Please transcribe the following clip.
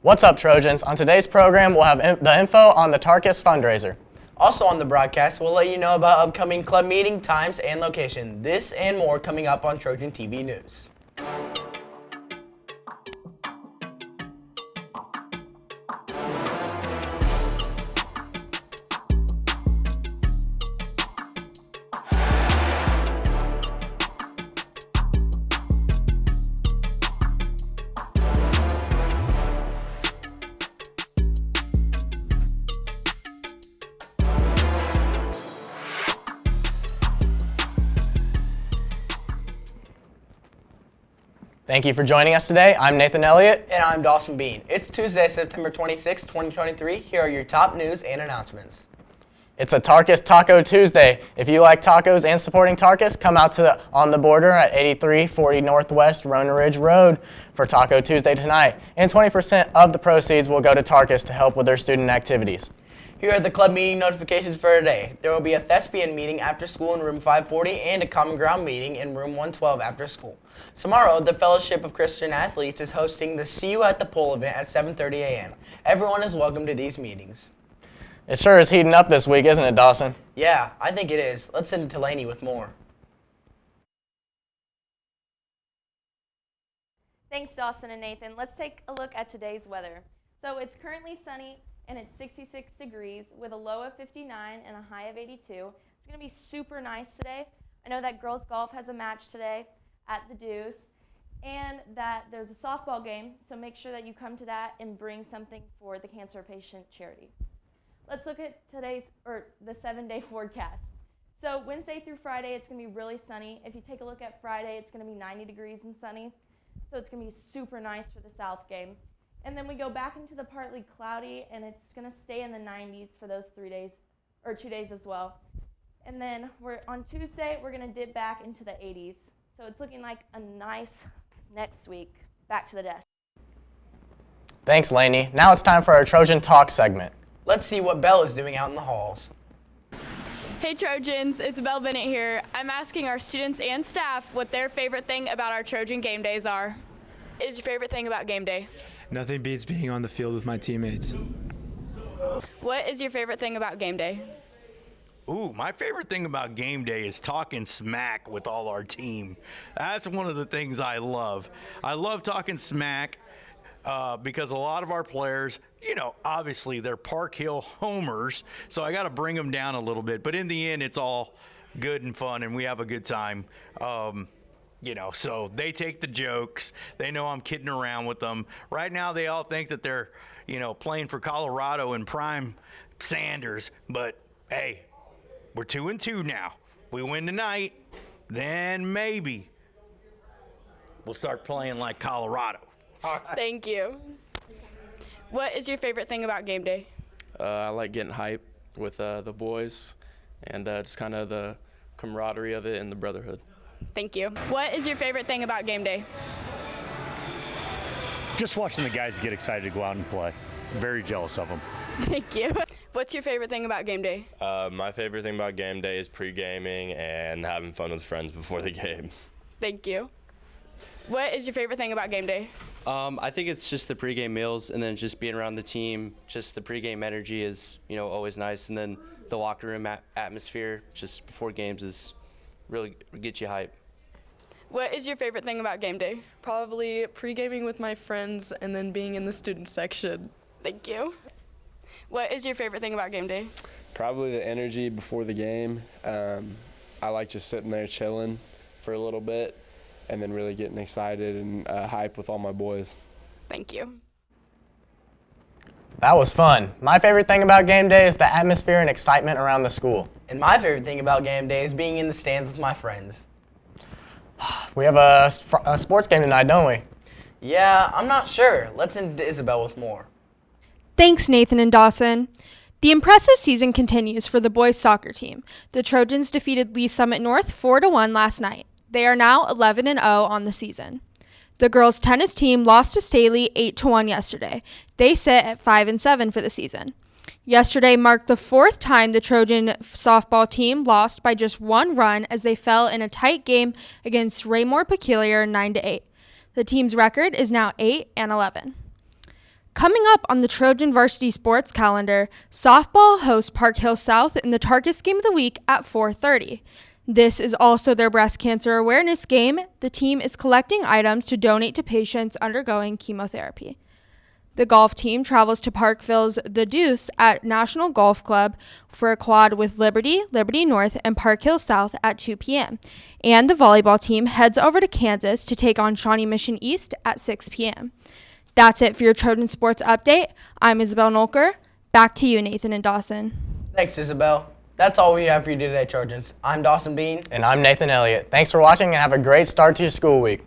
What's up, Trojans? On today's program, we'll have the info on the Tarkus fundraiser. Also on the broadcast, we'll let you know about upcoming club meeting times and location. This and more coming up on Trojan TV News. Thank you for joining us today. I'm Nathan Elliott. And I'm Dawson Bean. It's Tuesday, September 26, 2023. Here are your top news and announcements. It's a Tarkus Taco Tuesday. If you like tacos and supporting Tarkus, come out to On the Border at 8340 Northwest Rona Ridge Road for Taco Tuesday tonight. And 20% of the proceeds will go to Tarkus to help with their student activities. Here are the club meeting notifications for today. There will be a thespian meeting after school in room 540 and a common ground meeting in room 112 after school. Tomorrow, the Fellowship of Christian Athletes is hosting the See You at the Pole event at 7:30 a.m. Everyone is welcome to these meetings. It sure is heating up this week, isn't it, Dawson? Yeah, I think it is. Let's send it to Lainey with more. Thanks, Dawson and Nathan. Let's take a look at today's weather. So it's currently sunny and it's 66 degrees with a low of 59 and a high of 82. It's going to be super nice today. I know that girls golf has a match today at the Deuce and that there's a softball game, so make sure that you come to that and bring something for the cancer patient charity. Let's look at the 7-day forecast. So Wednesday through Friday, it's going to be really sunny. If you take a look at Friday, it's going to be 90 degrees and sunny. So it's going to be super nice for the South game. And then we go back into the partly cloudy, and it's going to stay in the 90s for those 2 days as well. And then on Tuesday, we're going to dip back into the 80s. So it's looking like a nice next week. Back to the desk. Thanks, Lainey. Now it's time for our Trojan Talk segment. Let's see what Belle is doing out in the halls. Hey Trojans, it's Belle Bennett here. I'm asking our students and staff what their favorite thing about our Trojan game days are. What is your favorite thing about game day? Nothing beats being on the field with my teammates. What is your favorite thing about game day? Ooh, my favorite thing about game day is talking smack with all our team. That's one of the things I love. I love talking smack because a lot of our players, obviously they're Park Hill homers, so I got to bring them down a little bit. But in the end, it's all good and fun, and we have a good time. So they take the jokes. They know I'm kidding around with them. Right now, they all think that they're, playing for Colorado and prime Sanders. But, hey, we're 2-2 now. We win tonight, then maybe we'll start playing like Colorado. Thank you. What is your favorite thing about game day? I like getting hype with the boys and just kind of the camaraderie of it and the brotherhood. Thank you. What is your favorite thing about game day? Just watching the guys get excited to go out and play. I'm very jealous of them. Thank you. What's your favorite thing about game day? My favorite thing about game day is pre-gaming and having fun with friends before the game. Thank you. What is your favorite thing about game day? I think it's just the pregame meals and then just being around the team. Just the pregame energy is, always nice. And then the locker room atmosphere just before games is really get you hype. What is your favorite thing about game day? Probably pre-gaming with my friends and then being in the student section. Thank you. What is your favorite thing about game day? Probably the energy before the game. I like just sitting there chilling for a little bit and then really getting excited and hype with all my boys. Thank you. That was fun. My favorite thing about game day is the atmosphere and excitement around the school. And my favorite thing about game day is being in the stands with my friends. We have a sports game tonight, don't we? Yeah, I'm not sure. Let's send Isabel with more. Thanks, Nathan and Dawson. The impressive season continues for the boys soccer team. The Trojans defeated Lee Summit North 4-1 last night. They are now 11-0 on the season. The girls' tennis team lost to Staley 8-1 yesterday. They sit at 5-7 for the season. Yesterday marked the fourth time the Trojan softball team lost by just one run as they fell in a tight game against Raymore Peculiar 9-8. The team's record is now 8-11. Coming up on the Trojan varsity sports calendar, softball hosts Park Hill South in the Tarkus Game of the Week at 4:30. This is also their breast cancer awareness game. The team is collecting items to donate to patients undergoing chemotherapy. The golf team travels to Parkville's The Deuce at National Golf Club for a quad with Liberty, Liberty North, and Park Hill South at 2 p.m. And the volleyball team heads over to Kansas to take on Shawnee Mission East at 6 p.m. That's it for your Trojan Sports Update. I'm Isabel Nolker. Back to you, Nathan and Dawson. Thanks, Isabel. That's all we have for you today, Trojans. I'm Dawson Bean. And I'm Nathan Elliott. Thanks for watching and have a great start to your school week.